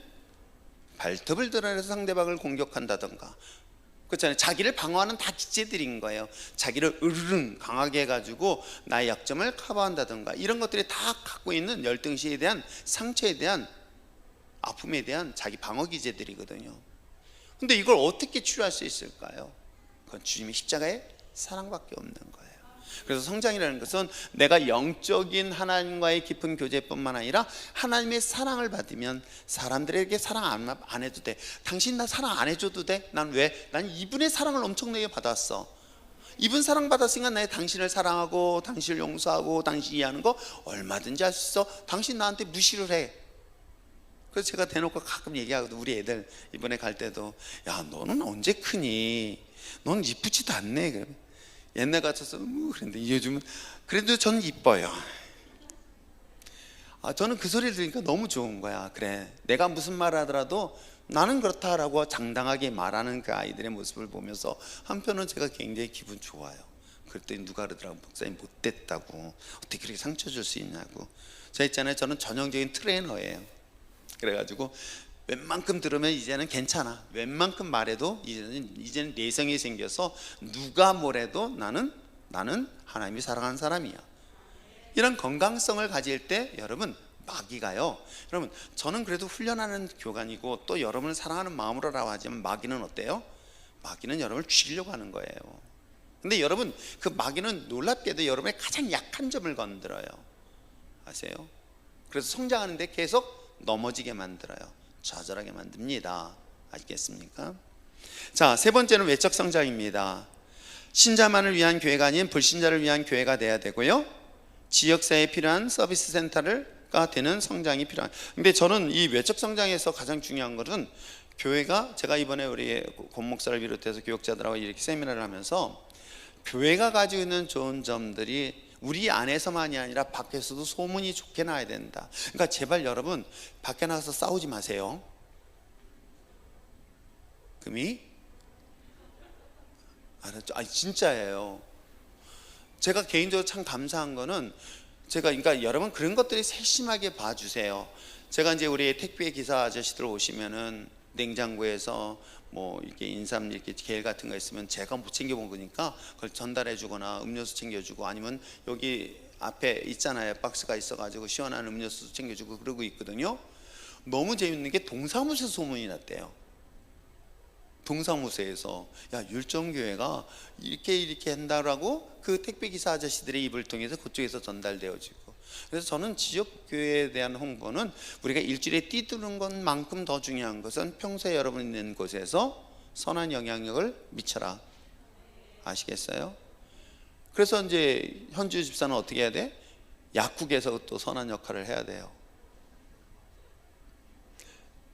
발톱을 드러내서 상대방을 공격한다던가, 그렇잖아요. 자기를 방어하는 다 기제들인 거예요. 자기를 으르릉 강하게 해가지고 나의 약점을 커버한다던가, 이런 것들이 다 갖고 있는 열등의식에 대한, 상처에 대한, 아픔에 대한 자기 방어 기제들이거든요. 근데 이걸 어떻게 치료할 수 있을까요? 그건 주님의 십자가의 사랑밖에 없는 거예요. 그래서 성장이라는 것은 내가 영적인 하나님과의 깊은 교제뿐만 아니라 하나님의 사랑을 받으면 사람들에게 사랑 안 해도 돼. 당신 나 사랑 안 해줘도 돼? 난 왜? 난 이분의 사랑을 엄청나게 받았어. 이분 사랑 받았으니까 내 당신을 사랑하고 당신을 용서하고 당신 이해하는 거 얼마든지 할 수 있어. 당신 나한테 무시를 해. 그래서 제가 대놓고 가끔 얘기하거든. 우리 애들 이번에 갈 때도, 야 너는 언제 크니? 넌 이쁘지도 않네. 그러면 옛날 같아서 그런데 요즘은 그래도 저는 이뻐요. 저는 그 소리를 들으니까 너무 좋은 거야. 그래, 내가 무슨 말을 하더라도 나는 그렇다라고 장당하게 말하는 그 아이들의 모습을 보면서 한편은 제가 굉장히 기분 좋아요. 그랬더니 누가 그러더라고, 목사님 못됐다고, 어떻게 그렇게 상처 줄 수 있냐고. 저 있잖아요, 저는 전형적인 트레이너예요. 그래가지고 웬만큼 들으면 이제는 괜찮아, 웬만큼 말해도 이제는 내성이 생겨서 누가 뭐래도 나는 하나님이 사랑하는 사람이야. 이런 건강성을 가질 때 여러분 마귀가요, 여러분 저는 그래도 훈련하는 교관이고 또 여러분을 사랑하는 마음으로라고 하지만 마귀는 어때요? 마귀는 여러분을 죽이려고 하는 거예요. 근데 여러분 그 마귀는 놀랍게도 여러분의 가장 약한 점을 건드려요. 아세요? 그래서 성장하는데 계속 넘어지게 만들어요. 좌절하게 만듭니다. 아시겠습니까? 자, 세 번째는 외적 성장입니다. 신자만을 위한 교회가 아닌 불신자를 위한 교회가 돼야 되고요, 지역사회에 필요한 서비스 센터가 되는 성장이 필요한. 근데 저는 이 외적 성장에서 가장 중요한 것은 교회가, 제가 이번에 우리 권 목사를 비롯해서 교역자들하고 이렇게 세미나를 하면서 교회가 가지고 있는 좋은 점들이 우리 안에서만이 아니라 밖에서도 소문이 좋게 나야 된다. 그러니까 제발 여러분 밖에 나가서 싸우지 마세요. 금이 알았죠? 아니 진짜예요. 제가 개인적으로 참 감사한 거는, 제가 그러니까 여러분 그런 것들이 세심하게 봐주세요. 제가 이제 우리 택배 기사 아저씨들 오시면은 냉장고에서 뭐 이렇게 인삼 이렇게 게일 같은 거 있으면 제가 못 챙겨본 거니까 그걸 전달해 주거나 음료수 챙겨주고, 아니면 여기 앞에 있잖아요, 박스가 있어가지고 시원한 음료수 챙겨주고 그러고 있거든요. 너무 재밌는 게 동사무소 소문이 났대요. 동사무소에서 야 율정교회가 이렇게 한다라고 그 택배기사 아저씨들의 입을 통해서 그쪽에서 전달되어지고. 그래서 저는 지역교회에 대한 홍보는 우리가 일주일에 뛰드는 것만큼 더 중요한 것은 평소에 여러분 있는 곳에서 선한 영향력을 미쳐라. 아시겠어요? 그래서 이제 현주 집사는 어떻게 해야 돼? 약국에서 또 선한 역할을 해야 돼요.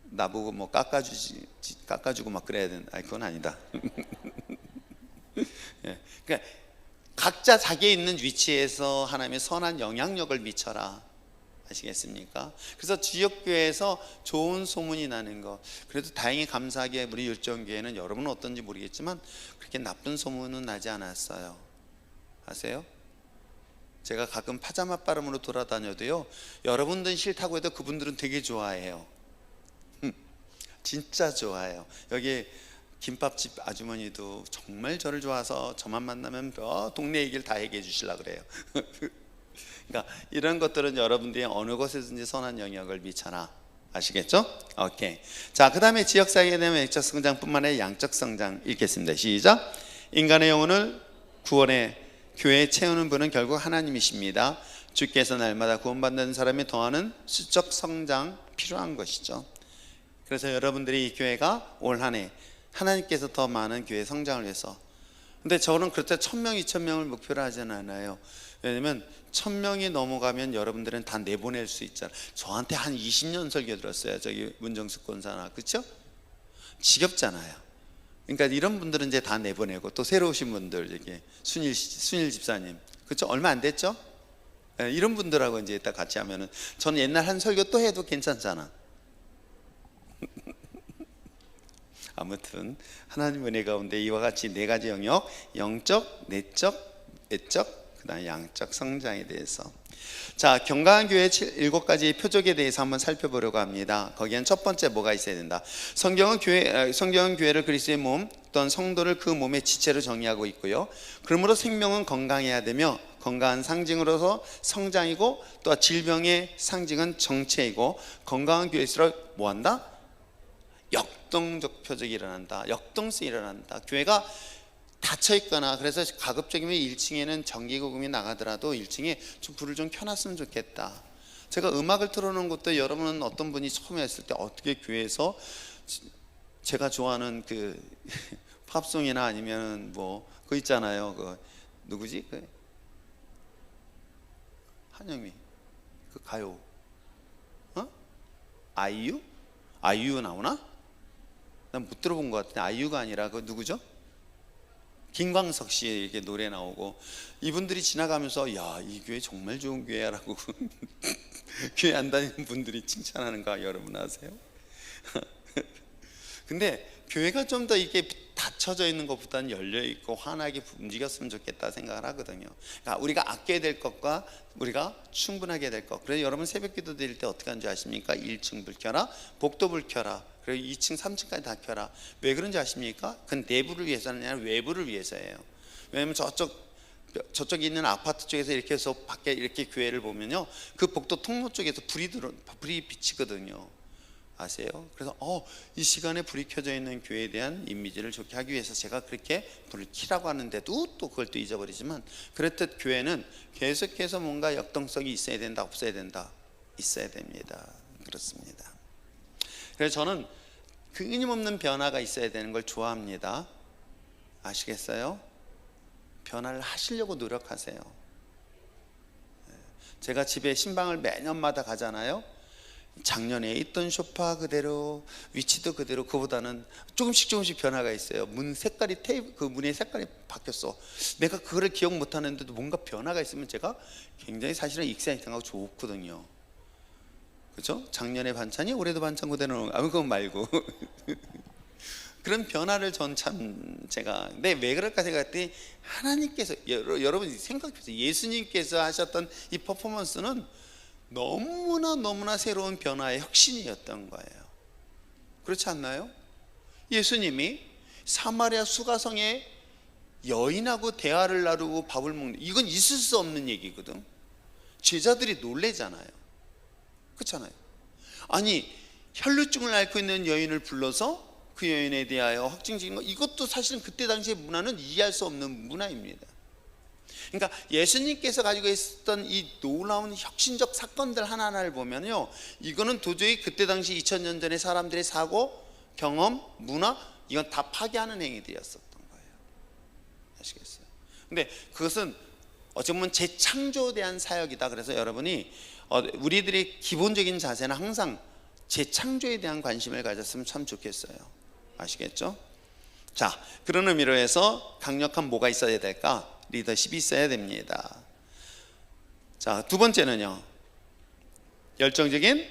나보고 뭐 깎아주고 막 그래야 되는, 아니 그건 아니다. 예, 그러니까 각자 자기에 있는 위치에서 하나님의 선한 영향력을 미쳐라. 아시겠습니까? 그래서 지역교회에서 좋은 소문이 나는 거, 그래도 다행히 감사하게 우리 율정교회는 여러분은 어떤지 모르겠지만 그렇게 나쁜 소문은 나지 않았어요. 아세요? 제가 가끔 파자마 빠름으로 돌아다녀도요, 여러분들은 싫다고 해도 그분들은 되게 좋아해요. 진짜 좋아해요. 여기 김밥집 아주머니도 정말 저를 좋아서 저만 만나면 동네 얘기를 다 얘기해 주시려고 그래요. 그러니까 이런 것들은 여러분들이 어느 곳에든지 선한 영향을 미쳐라. 아시겠죠? 오케이. 자, 그 다음에 지역사회에 대한 외적 성장뿐만 아니라 양적 성장 읽겠습니다. 시작. 인간의 영혼을 구원해 교회에 채우는 분은 결국 하나님이십니다. 주께서 날마다 구원받는 사람이 더하는 수적 성장 필요한 것이죠. 그래서 여러분들이 이 교회가 올 한 해 하나님께서 더 많은 교회 성장을 위해서, 근데 저는 그렇다 1000명, 2000명을 목표로 하지는 않아요. 왜냐면 1000명이 넘어가면 여러분들은 다 내보낼 수 있잖아요. 저한테 한 20년 설교 들었어요. 저기 문정숙 권사나, 그렇죠? 지겹잖아요. 그러니까 이런 분들은 이제 다 내보내고, 또 새로 오신 분들, 이렇게 순일 집사님, 그렇죠? 얼마 안 됐죠? 이런 분들하고 이제 딱 같이 하면은, 저는 옛날 한 설교 또 해도 괜찮잖아. 아무튼 하나님 은혜 가운데 이와 같이 네 가지 영역, 영적, 내적, 외적, 그 다음에 양적 성장에 대해서, 자, 건강한 교회 7가지 표적에 대해서 한번 살펴보려고 합니다. 거기엔 첫 번째 뭐가 있어야 된다? 성경은 교회를 그리스도의 몸 또는 성도를 그 몸의 지체로 정의하고 있고요, 그러므로 생명은 건강해야 되며, 건강한 상징으로서 성장이고, 또 질병의 상징은 정체이고, 건강한 교회일수록 뭐한다? 역동적 표적이 일어난다. 역동성이 일어난다. 교회가 닫혀있거나, 그래서 가급적이면 1층에는 전기요금이 나가더라도 1층에 좀 불을 좀 켜놨으면 좋겠다. 제가 음악을 틀어놓은 것도, 여러분은 어떤 분이 처음에 했을 때 어떻게 교회에서 제가 좋아하는 그 팝송이나 아니면 뭐 그거 있잖아요, 그 누구지? 그 한영미 그 가요, 아이유? 아이유 나오나? 난 못 들어본 것 같은데, 아이유가 아니라 그 누구죠? 김광석 씨에게 노래 나오고, 이분들이 지나가면서 야, 이 교회 정말 좋은 교회야라고 교회 안 다니는 분들이 칭찬하는 거 여러분 아세요? 근데 교회가 좀 더 이렇게 닫혀져 있는 것보다는 열려있고 환하게 움직였으면 좋겠다 생각을 하거든요. 그러니까 우리가 아껴야 될 것과 우리가 충분하게 될 것. 그래서 여러분 새벽 기도 드릴 때 어떻게 하는지 아십니까? 1층 불 켜라, 복도 불 켜라, 그리고 2층 3층까지 다 켜라. 왜 그런지 아십니까? 그건 내부를 위해서는 아니라 외부를 위해서예요. 왜냐하면 저쪽에 있는 아파트 쪽에서 이렇게 해서 밖에 이렇게 교회를 보면요, 그 복도 통로 쪽에서 불이 비치거든요. 아세요? 그래서 이 시간에 불이 켜져 있는 교회에 대한 이미지를 좋게 하기 위해서 제가 그렇게 불을 켜라고 하는데도 또 그걸 또 잊어버리지만, 그렇듯 교회는 계속해서 뭔가 역동성이 있어야 된다, 없어야 된다? 있어야 됩니다. 그렇습니다. 그래서 저는 끊임없는 변화가 있어야 되는 걸 좋아합니다. 아시겠어요? 변화를 하시려고 노력하세요. 제가 집에 신방을 매년마다 가잖아요. 작년에 있던 소파 그대로, 위치도 그대로, 그보다는 조금씩 변화가 있어요. 문 색깔이, 그 문의 색깔이 바뀌었어. 내가 그거를 기억 못 하는데도 뭔가 변화가 있으면 제가 굉장히 사실은 익사이팅하고 좋거든요. 그렇죠? 작년에 반찬이 올해도 반찬 그대로, 그건 말고 그런 변화를 전 참 제가, 근데 왜 그럴까 생각했더니, 하나님께서, 여러분이 생각해보세요. 예수님께서 하셨던 이 퍼포먼스는 너무나 새로운 변화의 혁신이었던 거예요. 그렇지 않나요? 예수님이 사마리아 수가성에 여인하고 대화를 나누고 밥을 먹는, 이건 있을 수 없는 얘기거든. 제자들이 놀래잖아요. 그렇잖아요. 아니, 혈루증을 앓고 있는 여인을 불러서 그 여인에 대하여 확증지은 거, 이것도 사실은 그때 당시의 문화는 이해할 수 없는 문화입니다. 그러니까 예수님께서 가지고 있었던 이 놀라운 혁신적 사건들 하나하나를 보면요, 이거는 도저히 그때 당시 2000년 전에 사람들의 사고, 경험, 문화, 이건 다 파괴하는 행위들이었었던 거예요. 아시겠어요? 근데 그것은 어쩌면 재창조에 대한 사역이다. 그래서 여러분이 우리들의 기본적인 자세는 항상 재창조에 대한 관심을 가졌으면 참 좋겠어요. 아시겠죠? 자, 그런 의미로 해서 강력한 뭐가 있어야 될까? 리더십이 있어야 됩니다. 자, 두 번째는요, 열정적인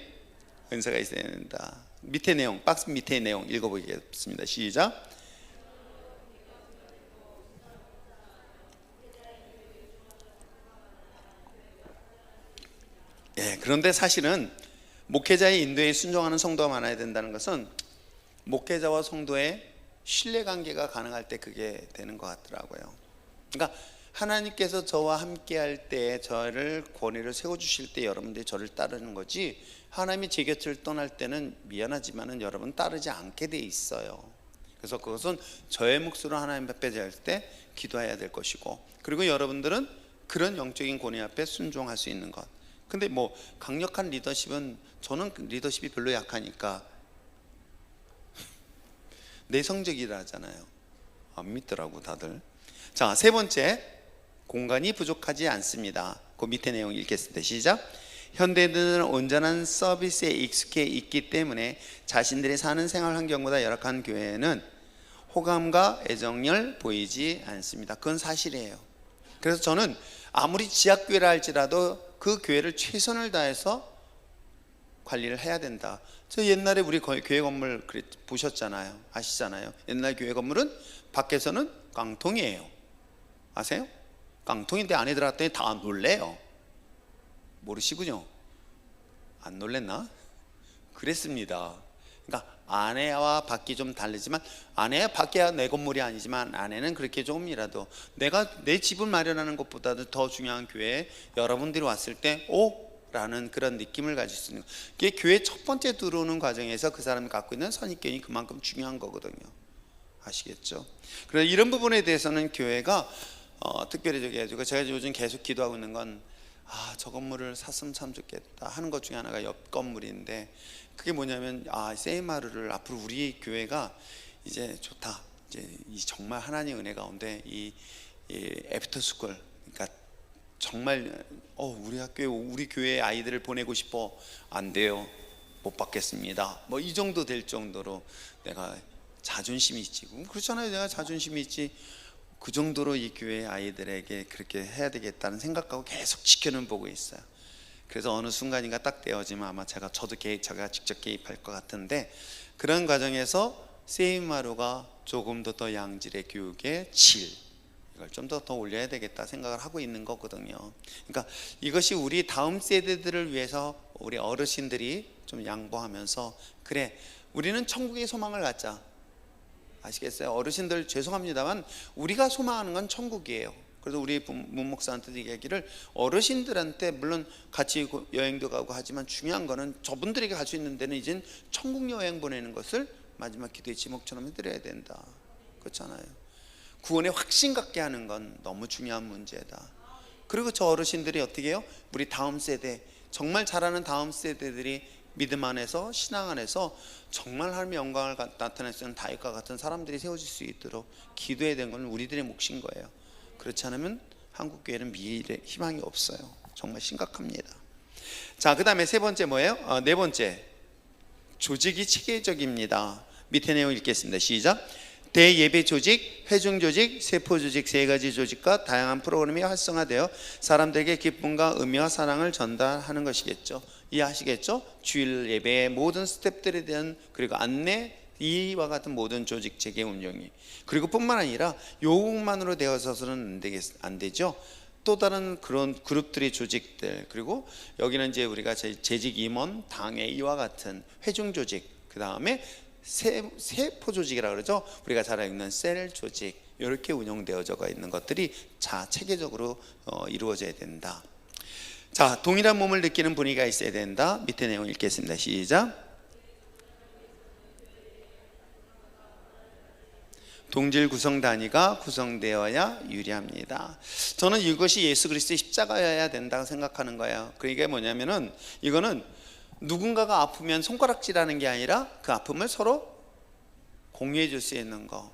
은사가 있어야 된다. 밑에 내용, 박스 밑에 내용 읽어보겠습니다. 시작. 그런데 사실은 목회자의 인도에 순종하는 성도가 많아야 된다는 것은 목회자와 성도의 신뢰관계가 가능할 때 그게 되는 것 같더라고요. 그러니까 하나님께서 저와 함께 할 때 저를 권위를 세워주실 때 여러분들이 저를 따르는 거지, 하나님이 제 곁을 떠날 때는 미안하지만은 여러분 따르지 않게 돼 있어요. 그래서 그것은 저의 몫으로 하나님 앞에 될 때 기도해야 될 것이고, 그리고 여러분들은 그런 영적인 권위 앞에 순종할 수 있는 것. 근데 뭐 강력한 리더십은, 저는 리더십이 별로 약하니까 내성적이라 하잖아요. 안 믿더라고 다들. 자, 세 번째, 공간이 부족하지 않습니다. 그 밑에 내용 읽겠습니다. 시작. 현대인들은 온전한 서비스에 익숙해 있기 때문에 자신들이 사는 생활 환경보다 열악한 교회에는 호감과 애정을 보이지 않습니다. 그건 사실이에요. 그래서 저는 아무리 지하교회라 할지라도 그 교회를 최선을 다해서 관리를 해야 된다. 저 옛날에 우리 교회 건물 보셨잖아요. 아시잖아요. 옛날 교회 건물은 밖에서는 깡통이에요. 아세요? 깡통인데 안에 들어갔더니 다 놀래요. 모르시군요. 안 놀랬나? 그랬습니다. 그러니까 안에와 밖이 좀 다르지만, 안에와 밖이야 내 건물이 아니지만 안에는 그렇게 조금이라도 내가 내 집을 마련하는 것보다도 더 중요한 교회에 여러분들이 왔을 때 라는 그런 느낌을 가질 수 있는, 그게 교회 첫 번째 들어오는 과정에서 그 사람이 갖고 있는 선입견이 그만큼 중요한 거거든요. 아시겠죠? 그래서 이런 부분에 대해서는 교회가 특별히 저기 해주고, 제가 요즘 계속 기도하고 있는 건, 저 건물을 샀으면 참 좋겠다 하는 것 중에 하나가 옆 건물인데, 그게 뭐냐면 세이마루를 앞으로 우리 교회가 이제 좋다, 이제 정말 하나님의 은혜 가운데 이 애프터스쿨, 그러니까 정말 우리 학교에 우리 교회 아이들을 보내고 싶어. 안 돼요, 못 받겠습니다. 뭐 이 정도 될 정도로 내가 자존심이 있지. 그렇잖아요. 내가 자존심이 있지. 그 정도로 이 교회 아이들에게 그렇게 해야 되겠다는 생각하고 계속 지켜는 보고 있어요. 그래서 어느 순간인가 딱 되어지면 아마 제가 직접 개입할 것 같은데, 그런 과정에서 세이마루가 조금 더 양질의 교육의 질, 이걸 좀 더 올려야 되겠다 생각을 하고 있는 거거든요. 그러니까 이것이 우리 다음 세대들을 위해서 우리 어르신들이 좀 양보하면서, 그래 우리는 천국의 소망을 갖자. 아시겠어요? 어르신들 죄송합니다만 우리가 소망하는 건 천국이에요. 그래서 우리 문 목사한테도 얘기를, 어르신들한테 물론 같이 여행도 가고 하지만 중요한 거는 저분들에게 갈 수 있는 데는 이젠 천국 여행 보내는 것을 마지막 기도의 지목처럼 해드려야 된다. 그렇잖아요. 구원의 확신 갖게 하는 건 너무 중요한 문제다. 그리고 저 어르신들이 어떻게 해요? 우리 다음 세대, 정말 잘하는 다음 세대들이 믿음 안에서, 신앙 안에서 정말 하나님의 영광을 나타낼 수 있는 다윗과 같은 사람들이 세워질 수 있도록 기도해야 되는 건 우리들의 몫인 거예요. 그렇지 않으면 한국교회는 미래 희망이 없어요. 정말 심각합니다. 자, 그 다음에 세 번째 뭐예요? 네 번째, 조직이 체계적입니다. 밑에 내용 읽겠습니다. 시작. 대예배 조직, 회중 조직, 세포 조직, 세 가지 조직과 다양한 프로그램이 활성화되어 사람들에게 기쁨과 의미와 사랑을 전달하는 것이겠죠. 이해하시겠죠? 주일 예배의 모든 스텝들에 대한, 그리고 안내, 이와 같은 모든 조직 체계 운영이, 그리고 뿐만 아니라 요것만으로 되어서는 안 되죠. 또 다른 그런 그룹들의 조직들, 그리고 여기는 이제 우리가 재직 임원, 당회, 이와 같은 회중 조직, 그 다음에 세포 조직이라고 그러죠. 우리가 잘 알고 있는 셀 조직, 이렇게 운영되어져 있는 것들이 체계적으로 이루어져야 된다. 자, 동일한 몸을 느끼는 분위기가 있어야 된다. 밑에 내용 읽겠습니다. 시작. 동질 구성 단위가 구성되어야 유리합니다. 저는 이것이 예수 그리스도의 십자가여야 된다고 생각하는 거예요. 그게 뭐냐면은, 이거는 누군가가 아프면 손가락질하는 게 아니라 그 아픔을 서로 공유해 줄 수 있는 거.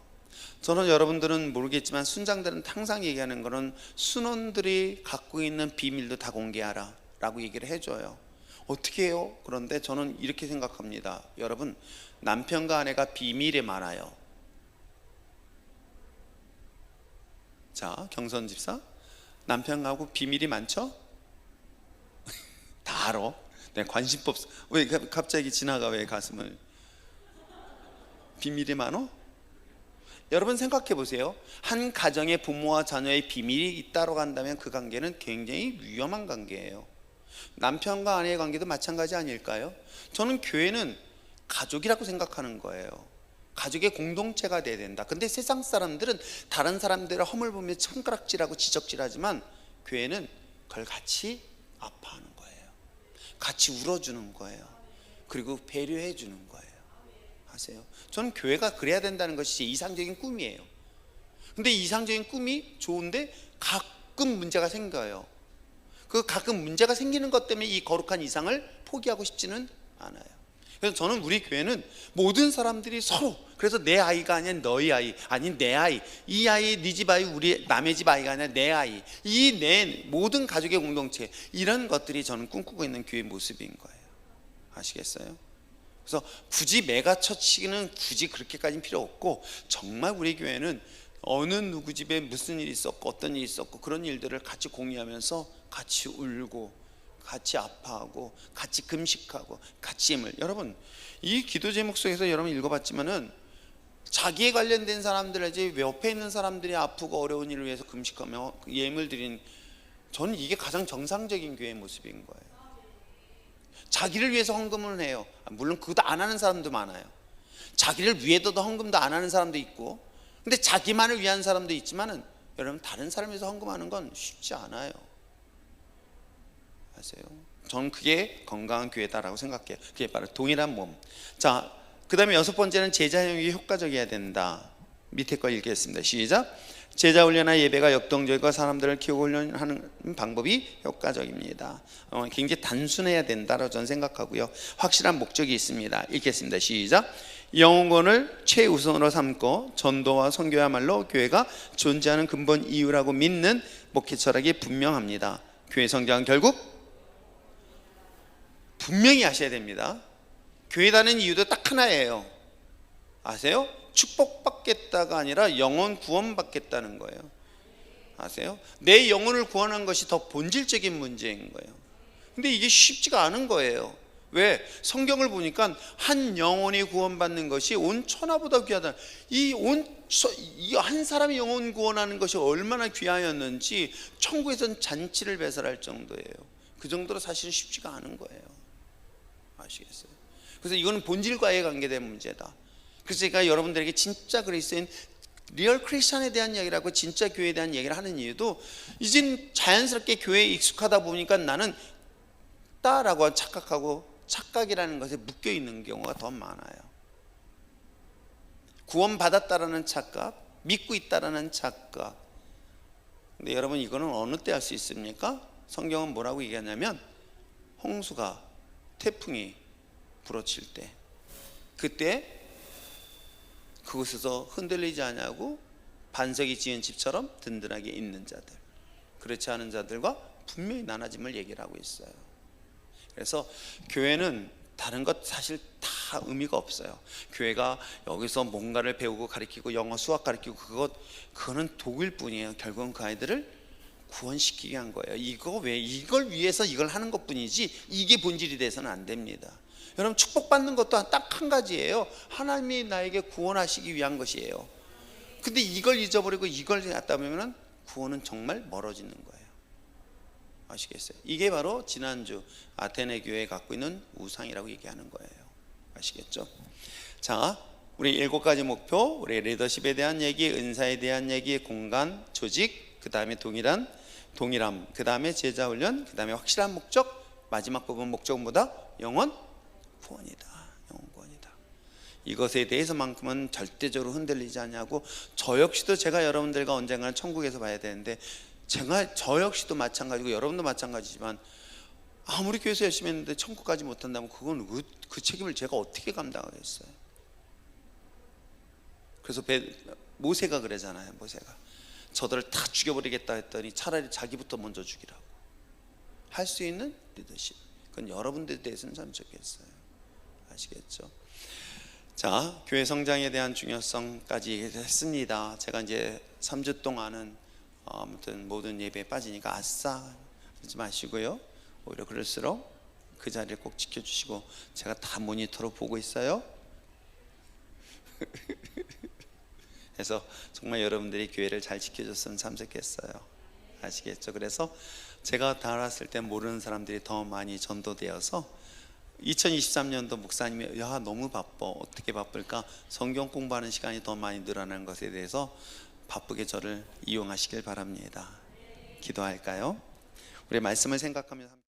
저는 여러분들은 모르겠지만 순장들은 항상 얘기하는 거는 순원들이 갖고 있는 비밀도 다 공개하라 라고 얘기를 해줘요. 어떻게 해요? 그런데 저는 이렇게 생각합니다. 여러분, 남편과 아내가 비밀이 많아요. 자, 경선 집사, 남편하고 비밀이 많죠? 다 알아. 내 관심법. 왜 갑자기 지나가? 왜 가슴을? 비밀이 많어? 여러분 생각해 보세요. 한 가정의 부모와 자녀의 비밀이 있다고 한다면 그 관계는 굉장히 위험한 관계예요. 남편과 아내의 관계도 마찬가지 아닐까요? 저는 교회는 가족이라고 생각하는 거예요. 가족의 공동체가 돼야 된다. 근데 세상 사람들은 다른 사람들의 허물 보며 손가락질하고 지적질하지만 교회는 그걸 같이 아파하는 거예요. 같이 울어주는 거예요. 그리고 배려해 주는 거예요. 아세요? 저는 교회가 그래야 된다는 것이 제 이상적인 꿈이에요. 근데 이상적인 꿈이 좋은데 가끔 문제가 생겨요. 그 가끔 문제가 생기는 것 때문에 이 거룩한 이상을 포기하고 싶지는 않아요. 그래서 저는 우리 교회는 모든 사람들이 서로, 그래서 내 아이가 아닌 너희 아이, 아닌 내 아이, 이 아이 네 집 아이 우리 남의 집 아이가 아니라 내 아이, 이 내 모든 가족의 공동체, 이런 것들이 저는 꿈꾸고 있는 교회 모습인 거예요. 아시겠어요? 그래서 굳이 메가처치는 굳이 그렇게까지는 필요 없고, 정말 우리 교회는 어느 누구 집에 무슨 일이 있었고 어떤 일이 있었고 그런 일들을 같이 공유하면서 같이 울고 같이 아파하고 같이 금식하고 같이 예물. 여러분, 이 기도 제목 속에서 여러분 읽어봤지만은 자기에 관련된 사람들, 이제 옆에 있는 사람들이 아프고 어려운 일을 위해서 금식하며 예물 드린, 저는 이게 가장 정상적인 교회의 모습인 거예요. 자기를 위해서 헌금을 해요. 물론 그것도 안 하는 사람도 많아요. 자기를 위해서도 헌금도 안 하는 사람도 있고, 근데 자기만을 위한 사람도 있지만은 여러분, 다른 사람을 위해서 헌금하는 건 쉽지 않아요. 아세요? 저는 그게 건강한 교회다라고 생각해요. 그게 바로 동일한 몸. 자, 그 다음에 6번째는 제자 훈련이 효과적이어야 된다. 밑에 거 읽겠습니다. 시작. 제자 훈련이나 예배가 역동적이고 사람들을 키우고 훈련하는 방법이 효과적입니다. 굉장히 단순해야 된다라고 저는 생각하고요. 확실한 목적이 있습니다. 읽겠습니다. 시작. 영혼권을 최우선으로 삼고 전도와 선교야말로 교회가 존재하는 근본 이유라고 믿는 목회 철학이 분명합니다. 교회 성장은 결국 분명히 하셔야 됩니다. 교회 다니는 이유도 딱 하나예요. 아세요? 축복받겠다가 아니라 영혼 구원받겠다는 거예요. 아세요? 내 영혼을 구원한 것이 더 본질적인 문제인 거예요. 근데 이게 쉽지가 않은 거예요. 왜? 성경을 보니까 한 영혼이 구원받는 것이 온 천하보다 귀하다. 이 한 사람의 영혼 구원하는 것이 얼마나 귀하였는지 천국에서는 잔치를 배설할 정도예요. 그 정도로 사실은 쉽지가 않은 거예요. 아시겠어요? 그래서 이거는 본질과의 관계된 문제다. 그래서 제가 여러분들에게 진짜 그리스도인 리얼 크리스천에 대한 이야기라고 진짜 교회에 대한 얘기를 하는 이유도, 이젠 자연스럽게 교회에 익숙하다 보니까 나는 따라고 착각하고 착각이라는 것에 묶여 있는 경우가 더 많아요. 구원받았다라는 착각, 믿고 있다라는 착각. 근데 여러분, 이거는 어느 때 할 수 있습니까? 성경은 뭐라고 얘기하냐면, 홍수가, 태풍이 불어칠 때, 그때 그곳에서 흔들리지 않냐고 반석이 지은 집처럼 든든하게 있는 자들, 그렇지 않은 자들과 분명히 나눠짐을 얘기를 하고 있어요. 그래서 교회는 다른 것 사실 다 의미가 없어요. 교회가 여기서 뭔가를 배우고 가르치고 영어 수학 가르치고 그거는 도구일 뿐이에요. 결국은 그 아이들을 구원시키게 한 거예요. 이걸 위해서 이걸 하는 것뿐이지 이게 본질이 돼서는 안 됩니다. 여러분, 축복받는 것도 딱 한 가지예요. 하나님이 나에게 구원하시기 위한 것이에요. 근데 이걸 잊어버리고 이걸 갖다 보면 구원은 정말 멀어지는 거예요. 아시겠어요? 이게 바로 지난주 아테네 교회에 갖고 있는 우상이라고 얘기하는 거예요. 아시겠죠? 자, 우리 7가지 목표, 우리 리더십에 대한 얘기, 은사에 대한 얘기, 공간, 조직, 그 다음에 동일함, 그 다음에 제자훈련, 그 다음에 확실한 목적, 마지막 부분 목적은 뭐다? 영혼 구원이다. 영혼 구원이다. 이것에 대해서만큼은 절대적으로 흔들리지 않냐고. 저 역시도 제가 여러분들과 언젠가는 천국에서 봐야 되는데, 저 역시도 마찬가지고 여러분도 마찬가지지만, 아무리 교회에서 열심히 했는데 천국까지 못한다면 그건 그 책임을 제가 어떻게 감당하겠어요? 그래서 모세가 그러잖아요. 모세가 저들을 다 죽여버리겠다 했더니 차라리 자기부터 먼저 죽이라고 할 수 있는 리더십. 그건 여러분들에 대해서는 참 좋겠어요. 아시겠죠? 자, 교회 성장에 대한 중요성까지 했습니다. 제가 이제 3주 동안은 아무튼 모든 예배에 빠지니까 아싸 그러지 마시고요. 오히려 그럴수록 그 자리를 꼭 지켜주시고, 제가 다 모니터로 보고 있어요. 그래서 정말 여러분들이 교회를 잘 지켜줬으면 참 좋겠어요. 아시겠죠? 그래서 제가 달았을 때 모르는 사람들이 더 많이 전도되어서 2023년도 목사님이 야 너무 바빠, 어떻게 바쁠까, 성경 공부하는 시간이 더 많이 늘어나는 것에 대해서 바쁘게 저를 이용하시길 바랍니다. 기도할까요? 우리 말씀을 생각하면서